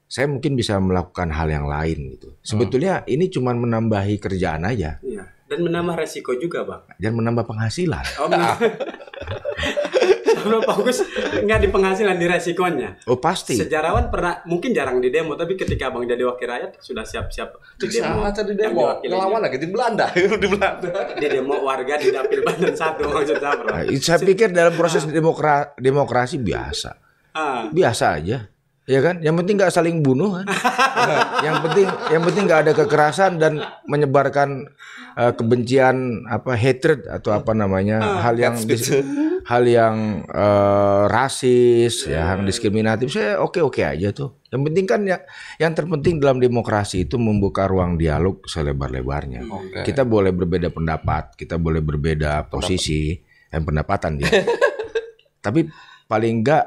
saya mungkin bisa melakukan hal yang lain gitu. Sebetulnya ini cuma menambahi kerjaan aja. Iya. Dan menambah resiko juga, Bang. Dan menambah penghasilan. Saprol fokus nggak di penghasilan, di resikonya. Oh pasti. Sejarawan pernah mungkin jarang di demo, tapi ketika Bang jadi wakil rakyat sudah siap-siap di demo. Ngelawan lagi di Belanda. Di demo warga di Dapil Banten 1 maksud Saprol. Saya pikir dalam proses demokrasi biasa. Biasa aja. Ya kan? Yang penting nggak saling bunuh kan. yang penting nggak ada kekerasan dan menyebarkan kebencian hatred atau apa namanya hal yang rasis, yang diskriminatif. Saya oke aja tuh. Yang penting kan yang terpenting dalam demokrasi itu membuka ruang dialog selebar-lebarnya. Kita boleh berbeda pendapat, kita boleh berbeda posisi dan pendapatan dia. Tapi paling enggak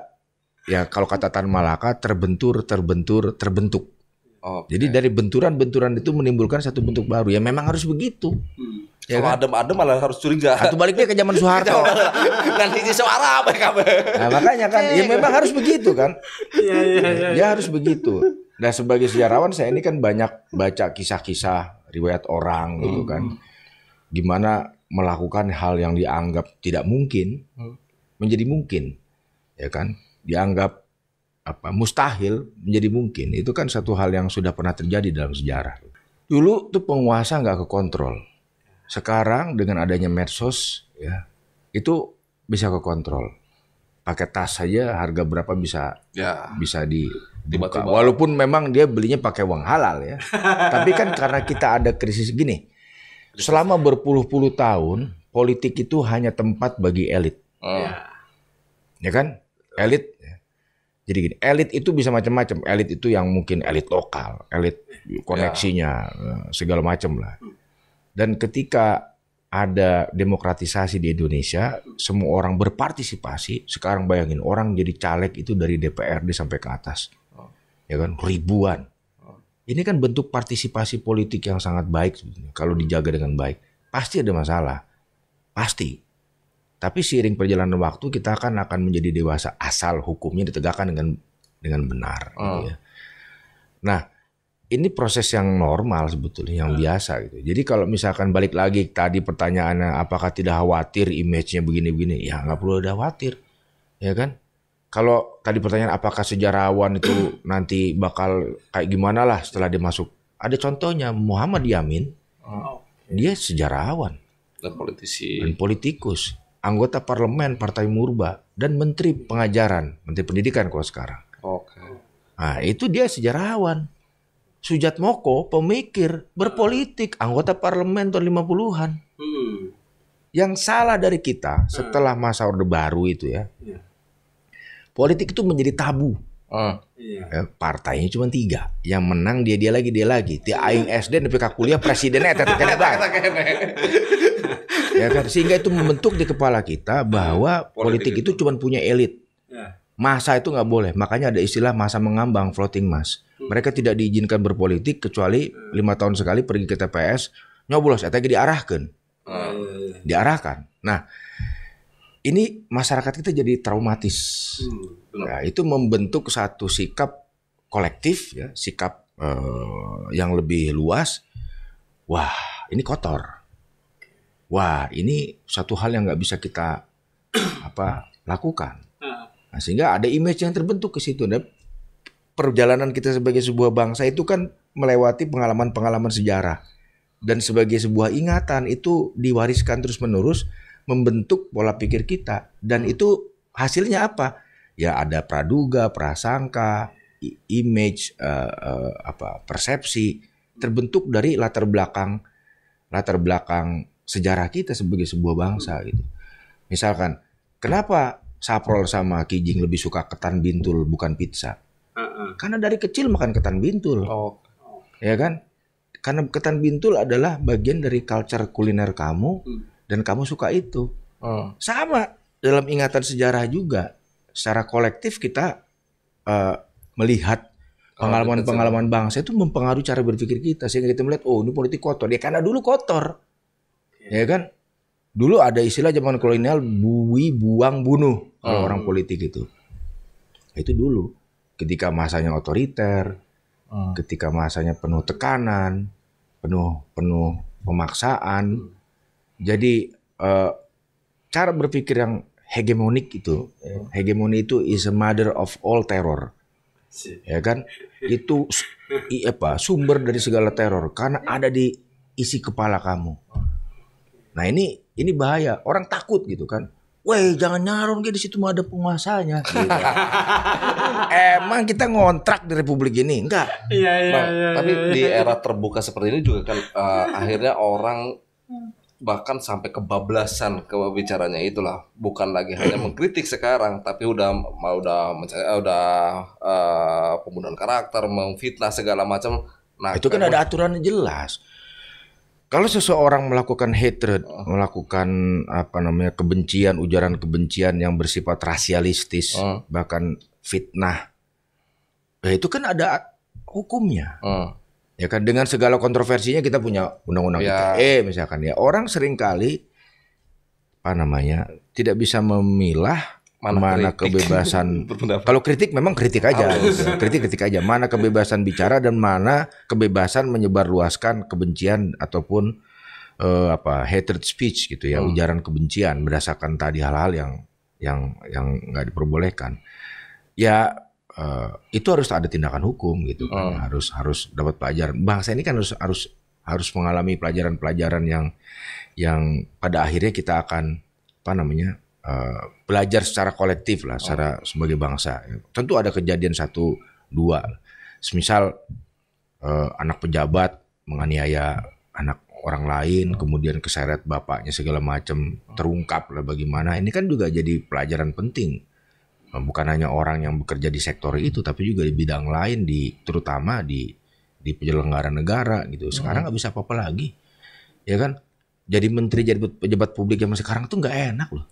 ya kalau kata Tan Malaka terbentuk. Jadi dari benturan-benturan itu menimbulkan satu bentuk baru. Ya memang harus begitu. Ya kalau adem-adem malah harus curiga. Atau baliknya ke zaman Soeharto. Kan hiji suara apa kabe. Nah, makanya kan ya memang harus begitu kan. Iya. Ya harus begitu. Nah sebagai sejarawan saya ini kan banyak baca kisah-kisah riwayat orang gitu kan. Gimana melakukan hal yang dianggap tidak mungkin menjadi mungkin. Ya kan? Dianggap mustahil menjadi mungkin. Itu kan satu hal yang sudah pernah terjadi dalam sejarah. Dulu tuh penguasa nggak kekontrol. Sekarang dengan adanya medsos ya itu bisa kekontrol. Pakai tas saja harga berapa bisa dibuka. Walaupun memang dia belinya pakai uang halal ya. Tapi kan karena kita ada krisis gini. Selama berpuluh-puluh tahun politik itu hanya tempat bagi elit. Ya kan? Elit. Jadi gini, elit itu bisa macam-macam. Elit itu yang mungkin elit lokal, elit koneksinya segala macam lah. Dan ketika ada demokratisasi di Indonesia, semua orang berpartisipasi. Sekarang bayangin orang jadi caleg itu dari DPRD sampai ke atas, ya kan, ribuan. Ini kan bentuk partisipasi politik yang sangat baik sebetulnya. Kalau dijaga dengan baik, pasti ada masalah, pasti. Tapi seiring perjalanan waktu kita akan menjadi dewasa asal hukumnya ditegakkan dengan benar. Gitu ya. Nah. Ini proses yang normal sebetulnya, yang biasa gitu. Jadi kalau misalkan balik lagi tadi pertanyaannya, apakah tidak khawatir image-nya begini-begini? Ya nggak perlu ada khawatir, ya kan? Kalau tadi pertanyaan apakah sejarawan itu nanti bakal kayak gimana lah setelah dia masuk? Ada contohnya Muhammad Yamin, dia sejarawan dan politisi, dan politikus, anggota parlemen Partai Murba dan menteri pengajaran, menteri pendidikan kalau sekarang. Nah itu dia sejarawan. Sujatmoko, pemikir, berpolitik, anggota parlemen tahun 50-an. Yang salah dari kita setelah masa Orde Baru itu ya, politik itu menjadi tabu. Ya, partainya cuma 3, yang menang dia lagi. Ti aing SD NPK kuliah presidennya tetekene banget. Ya kan, sehingga itu membentuk di kepala kita bahwa politik itu cuma punya elit. Masa itu nggak boleh, makanya ada istilah masa mengambang, floating mass. Mereka tidak diizinkan berpolitik kecuali 5 tahun sekali pergi ke TPS, nyoblos, eta diarahkan. Diarahkan. Nah, ini masyarakat kita jadi traumatis. Nah, itu membentuk satu sikap kolektif, ya, sikap yang lebih luas. Wah, ini kotor. Wah, ini satu hal yang nggak bisa kita lakukan. Nah, sehingga ada image yang terbentuk ke situ. Dan perjalanan kita sebagai sebuah bangsa itu kan melewati pengalaman-pengalaman sejarah. Dan sebagai sebuah ingatan itu diwariskan terus-menerus membentuk pola pikir kita. Dan itu hasilnya apa? Ya ada praduga, prasangka, image, persepsi terbentuk dari latar belakang sejarah kita sebagai sebuah bangsa gitu. Misalkan, kenapa Saprol sama Kijing lebih suka ketan bintul bukan pizza? Karena dari kecil makan ketan bintul. Ya kan? Karena ketan bintul adalah bagian dari culture kuliner kamu dan kamu suka itu. Sama dalam ingatan sejarah juga. Secara kolektif kita melihat pengalaman-pengalaman bangsa itu mempengaruhi cara berpikir kita sehingga kita melihat ini politik kotor. Ya karena dulu kotor. Ya kan? Dulu ada istilah zaman kolonial bui, buang, bunuh kalau orang politik itu. Itu dulu. Ketika masanya otoriter, ketika masanya penuh tekanan, penuh pemaksaan. Jadi cara berpikir yang hegemonik itu, hegemoni itu is a mother of all terror. Ya kan? Itu sumber dari segala teror karena ada di isi kepala kamu. Nah ini bahaya, orang takut gitu kan. Weh jangan nyarun di situ mah ada penguasanya. Gitu. Emang kita ngontrak di republik ini enggak? Iya. Tapi di era terbuka seperti ini juga kan akhirnya orang bahkan sampai kebablasan bicaranya itulah. Bukan lagi hanya mengkritik sekarang, tapi udah pembunuhan karakter, memfitnah segala macam. Nah itu kan ada aturannya jelas. Kalau seseorang melakukan hatred, melakukan kebencian, ujaran kebencian yang bersifat rasialistis, bahkan fitnah, ya itu kan ada hukumnya. Ya kan dengan segala kontroversinya kita punya undang-undang ITE misalkan ya. Orang seringkali tidak bisa memilah mana kebebasan. Kalau kritik memang kritik aja, kritik aja. Mana kebebasan bicara dan mana kebebasan menyebarluaskan kebencian ataupun hatred speech gitu ya, ujaran kebencian berdasarkan tadi hal-hal yang nggak diperbolehkan. Ya itu harus ada tindakan hukum gitu kan. Harus dapat pelajaran. Bangsa ini kan harus mengalami pelajaran-pelajaran yang pada akhirnya kita akan belajar secara kolektif lah, secara sebagai bangsa. Tentu ada kejadian 1, 2. Semisal anak pejabat menganiaya anak orang lain, kemudian keseret bapaknya segala macam, terungkap lah bagaimana. Ini kan juga jadi pelajaran penting. Bukan hanya orang yang bekerja di sektor itu, tapi juga di bidang lain, terutama di penyelenggara negara gitu. Sekarang nggak bisa apa-apa lagi, ya kan? Jadi menteri, jadi pejabat publik yang sekarang tuh nggak enak loh.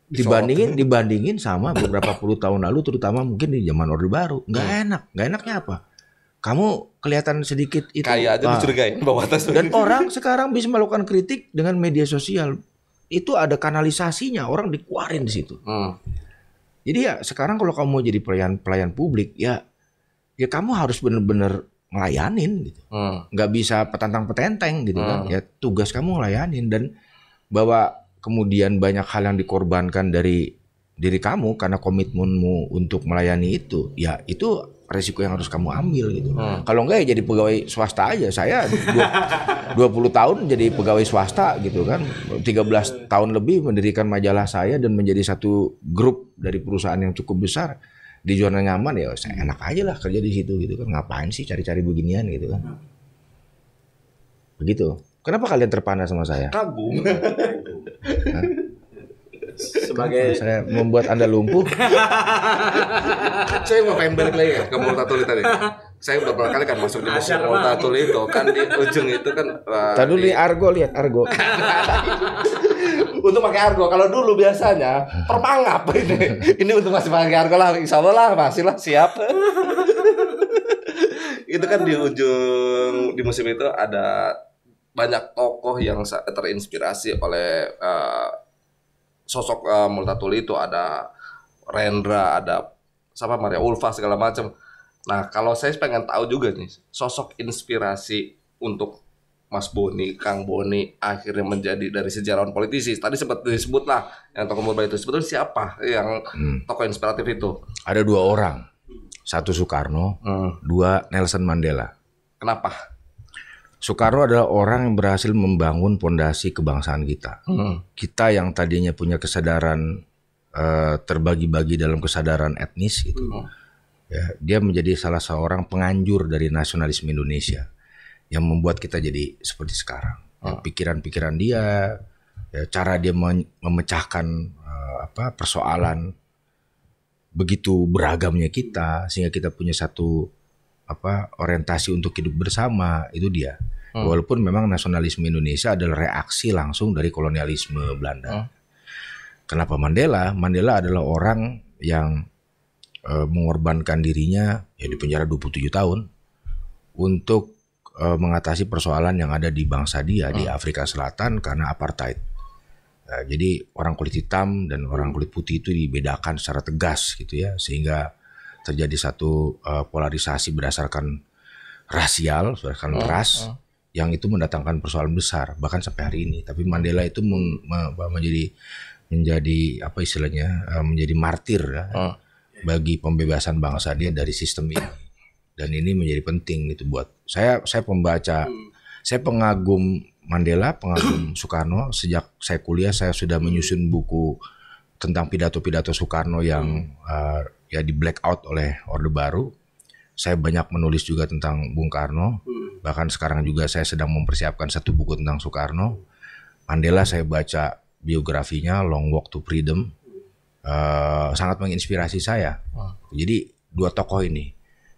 Dibandingin sama beberapa puluh tahun lalu, terutama mungkin di zaman Orde Baru, nggak enak. Nggak enaknya apa? Kamu kelihatan sedikit itu kayak aja dicurigain bawah atas. Dan orang sekarang bisa melakukan kritik dengan media sosial. Itu ada kanalisasinya, orang dikeluarin di situ. Jadi ya sekarang kalau kamu mau jadi pelayan publik, ya kamu harus benar-benar ngelayanin gitu. Nggak bisa petantang-petenteng gitu kan. Ya tugas kamu ngelayanin, dan bahwa kemudian banyak hal yang dikorbankan dari diri kamu karena komitmenmu untuk melayani itu, ya itu resiko yang harus kamu ambil gitu. Kalau enggak ya jadi pegawai swasta aja. Saya 20 tahun jadi pegawai swasta gitu kan. 13 tahun lebih mendirikan majalah saya dan menjadi satu grup dari perusahaan yang cukup besar. Di zona nyaman ya saya enak aja lah kerja di situ gitu kan. Ngapain sih cari-cari beginian gitu kan. Begitu. Kenapa kalian terpana sama saya? Kagum. Sebagai saya membuat Anda lumpuh. Saya mau pengen balik lagi ya ke Multatuli tadi. Saya udah berapa kali kan masuk di Multatuli itu kan, di ujung itu kan. Tadi dulu Argo, lihat Argo. Untuk pakai Argo. Kalau dulu biasanya permangap ini. Ini untuk masih pakai Argo lah. Insya Allah lah masih lah siap. Itu kan di ujung di musim itu ada banyak tokoh yang terinspirasi oleh sosok Multatuli itu. Ada Rendra, ada Maria Ulfa segala macam. Nah, kalau saya pengen tahu juga nih, sosok inspirasi untuk Mas Boni, Kang Boni akhirnya menjadi dari sejarawan politisi. Tadi sempat disebut lah yang tokoh muda itu. Sebetulnya siapa yang tokoh inspiratif itu? Ada 2 orang. 1 Soekarno, 2 Nelson Mandela. Kenapa? Soekarno adalah orang yang berhasil membangun pondasi kebangsaan kita. Kita yang tadinya punya kesadaran terbagi-bagi dalam kesadaran etnis gitu. Ya, dia menjadi salah seorang penganjur dari nasionalisme Indonesia yang membuat kita jadi seperti sekarang. Ya, pikiran-pikiran dia, ya, cara dia memecahkan persoalan begitu beragamnya kita sehingga kita punya satu orientasi untuk hidup bersama, itu dia. Walaupun memang nasionalisme Indonesia adalah reaksi langsung dari kolonialisme Belanda. Kenapa Mandela? Mandela adalah orang yang mengorbankan dirinya ya di penjara 27 tahun untuk mengatasi persoalan yang ada di bangsa dia di Afrika Selatan karena apartheid. Jadi orang kulit hitam dan orang kulit putih itu dibedakan secara tegas gitu ya, sehingga terjadi satu polarisasi berdasarkan rasial, berdasarkan ras, yang itu mendatangkan persoalan besar bahkan sampai hari ini. Tapi Mandela itu menjadi apa istilahnya, menjadi martir ya, bagi pembebasan bangsa dia dari sistem ini. Dan ini menjadi penting gitu buat saya pembaca, saya pengagum Mandela, pengagum Soekarno. Sejak saya kuliah saya sudah menyusun buku tentang pidato-pidato Soekarno yang ya di blackout oleh Orde Baru. Saya banyak menulis juga tentang Bung Karno. Bahkan sekarang juga saya sedang mempersiapkan satu buku tentang Soekarno. Mandela saya baca biografinya, Long Walk to Freedom. Sangat menginspirasi saya. Jadi 2 tokoh ini.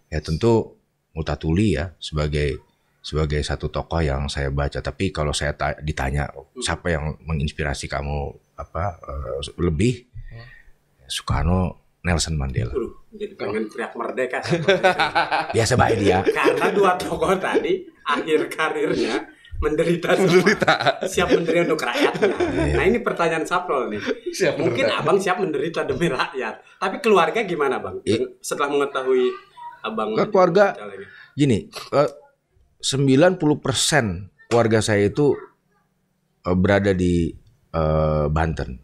Ya tentu Multatuli ya sebagai satu tokoh yang saya baca. Tapi kalau saya ditanya siapa yang menginspirasi kamu lebih, Soekarno, Nelson Mandela. Jadi pengen teriak merdeka. Biasa baik dia. Karena 2 tokoh tadi akhir karirnya menderita. Siap menderita untuk rakyatnya. Nah ini pertanyaan Saprol nih. Mungkin abang siap menderita demi rakyat. Tapi keluarga gimana bang? Setelah mengetahui abang. Keluarga gini, 90% keluarga saya itu berada di Banten.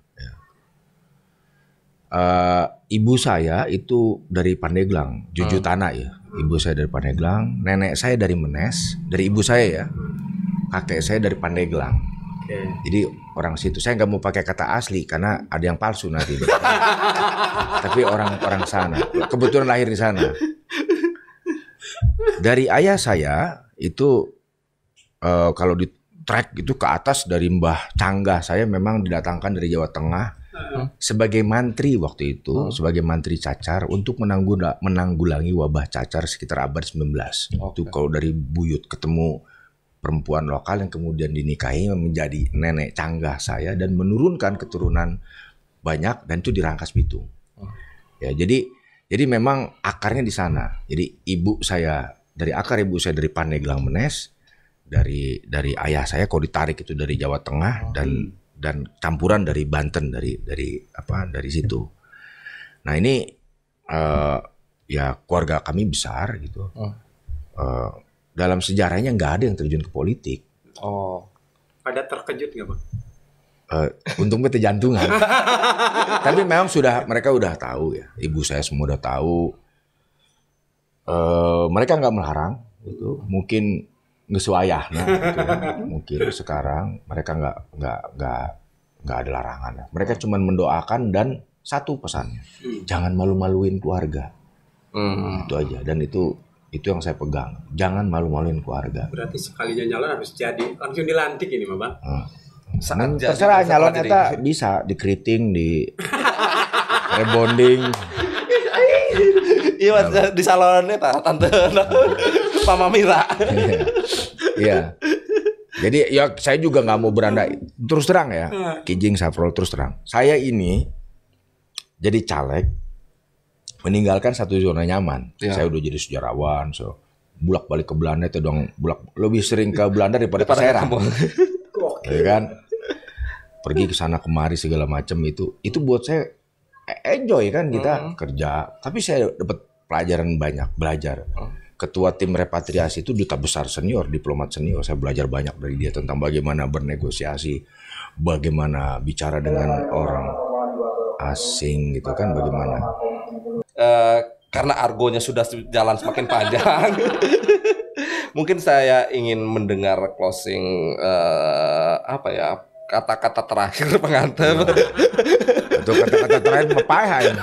ibu saya itu dari Pandeglang, Jujutana ya. Ibu saya dari Pandeglang, nenek saya dari Menes, dari ibu saya ya. Kakek saya dari Pandeglang. Jadi orang situ. Saya nggak mau pakai kata asli karena ada yang palsu nanti. Tapi orang sana. Kebetulan lahir di sana. Dari ayah saya itu kalau di track itu ke atas dari Mbah Canggah, saya memang didatangkan dari Jawa Tengah sebagai mantri waktu itu, sebagai mantri cacar untuk menanggulangi wabah cacar sekitar abad 19. Itu kalau dari buyut ketemu perempuan lokal yang kemudian dinikahi menjadi nenek Canggah saya dan menurunkan keturunan banyak, dan itu di Rangkas Bitung. Ya, jadi memang akarnya di sana. Jadi dari akar ibu saya dari Pandeglang Menes, dari ayah saya kalau ditarik itu dari Jawa Tengah dan campuran dari Banten dari situ. Nah ini ya keluarga kami besar gitu. Dalam sejarahnya nggak ada yang terjun ke politik. Pada terkejut nggak Bang? Untung bete jantungan. Tapi memang mereka udah tahu ya. Ibu saya semua udah tahu. Mereka nggak melarang gitu. Mungkin ngesuayahnya gitu. Mungkin sekarang mereka nggak ada larangan. Mereka cuma mendoakan dan satu pesannya, jangan malu-maluin keluarga. Itu aja, dan itu yang saya pegang. Jangan malu-maluin keluarga. Berarti sekalinya nyalon harus jadi langsung dilantik ini Bang. Terserah nyalon eta bisa dikeriting, di rebonding. Iya, di salonnya tante Mama Mira. Iya. Jadi ya saya juga nggak mau berandai. Terus terang ya, Kijing Safrol, terus terang. Saya ini jadi caleg meninggalkan satu zona nyaman. Ya. Saya udah jadi sejarawan, bulak balik ke Belanda itu dong. Lebih sering ke Belanda daripada ke Serang. Ya kan? Pergi ke sana kemari segala macam itu buat saya enjoy kan, kita kerja. Tapi saya dapat pelajaran banyak, belajar. Ketua tim repatriasi itu duta besar senior, diplomat senior. Saya belajar banyak dari dia tentang bagaimana bernegosiasi, bagaimana bicara dengan orang asing gitu kan, bagaimana. Karena argonya sudah jalan semakin panjang, mungkin saya ingin mendengar closing kata-kata terakhir pengantin. Untuk kata-kata terakhir mepahan.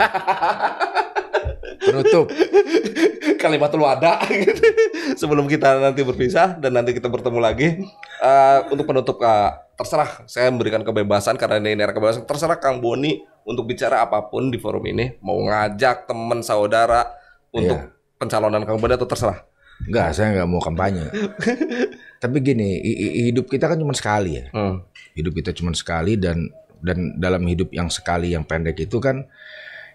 Penutup kalimat lu ada gitu. Sebelum kita nanti berpisah dan nanti kita bertemu lagi, untuk penutup terserah, saya memberikan kebebasan karena ini era kebebasan. Terserah Kang Boni untuk bicara apapun di forum ini, mau ngajak teman saudara untuk pencalonan Kang Boni atau terserah. Enggak, saya nggak mau kampanye. Tapi gini, hidup kita kan cuma sekali ya. Hidup kita cuma sekali, dan dalam hidup yang sekali yang pendek itu kan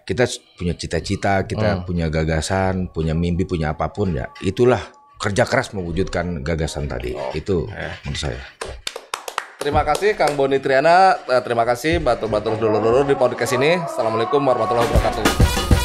kita punya cita-cita, kita punya gagasan, punya mimpi, punya apapun ya. Itulah kerja keras mewujudkan gagasan tadi. Itu menurut saya. Terima kasih Kang Boni Triana, terima kasih batur-batur dulur-dulur di podcast ini. Assalamualaikum warahmatullahi wabarakatuh.